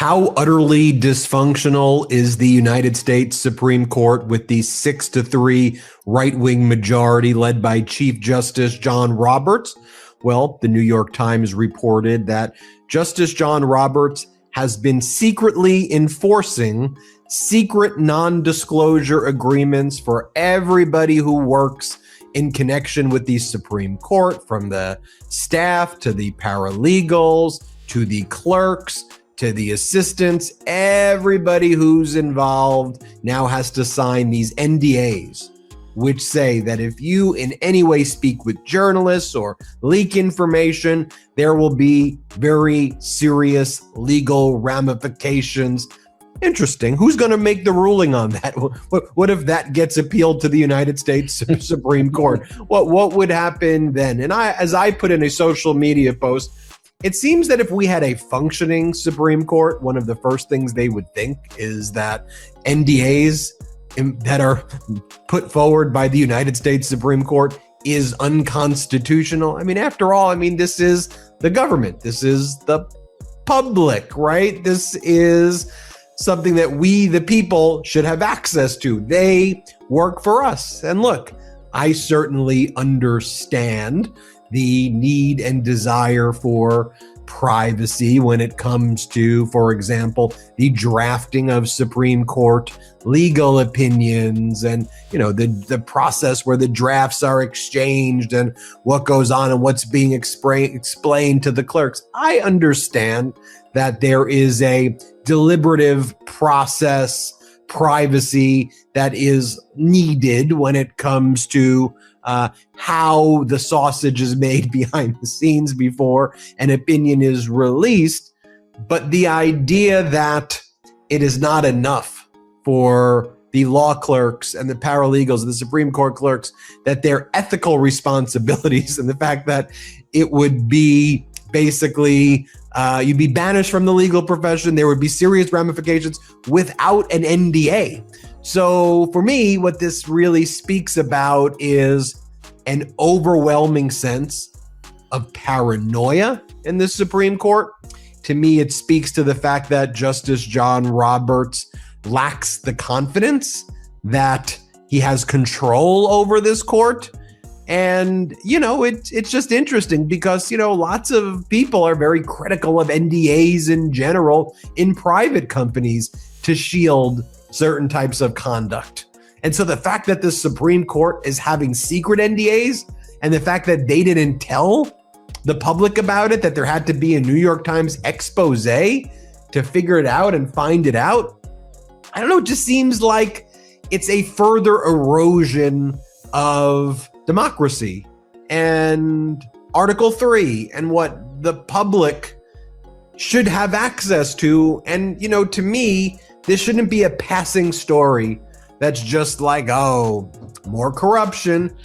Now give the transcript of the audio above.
How utterly dysfunctional is the United States Supreme Court with the 6-3 right-wing majority led by Chief Justice John Roberts? Well, the New York Times reported that Justice John Roberts has been secretly enforcing secret non-disclosure agreements for everybody who works in connection with the Supreme Court, from the staff to the paralegals to the clerks to the assistants. Everybody who's involved now has to sign these NDAs, which say that if you in any way speak with journalists or leak information, there will be very serious legal ramifications. Interesting. Who's going to make the ruling on that? What if that gets appealed to the United States Supreme Court? What would happen then? And as I put in a social media post, it seems that if we had a functioning Supreme Court, one of the first things they would think is that NDAs that are put forward by the United States Supreme Court is unconstitutional. I mean, after all, this is the government. This is the public, right? This is something that we, the people, should have access to. They work for us. And look, I certainly understand the need and desire for privacy when it comes to, for example, the drafting of Supreme Court legal opinions and, the process where the drafts are exchanged and what goes on and what's being explained to the clerks. I understand that there is a deliberative process, privacy that is needed when it comes to how the sausage is made behind the scenes before an opinion is released. But the idea that it is not enough for the law clerks and the paralegals and the Supreme Court clerks, that their ethical responsibilities and the fact that it would be basically you'd be banished from the legal profession, there would be serious ramifications without an NDA. So for me, what this really speaks about is an overwhelming sense of paranoia in the Supreme Court. To me, it speaks to the fact that Justice John Roberts lacks the confidence that he has control over this court. And, it's just interesting because, lots of people are very critical of NDAs in general in private companies to shield certain types of conduct. And so the fact that the Supreme Court is having secret NDAs and the fact that they didn't tell the public about it, that there had to be a New York Times expose to figure it out and find it out, I don't know, it just seems like it's a further erosion of democracy and Article 3 and what the public should have access to. And, to me, this shouldn't be a passing story that's just like, oh, more corruption.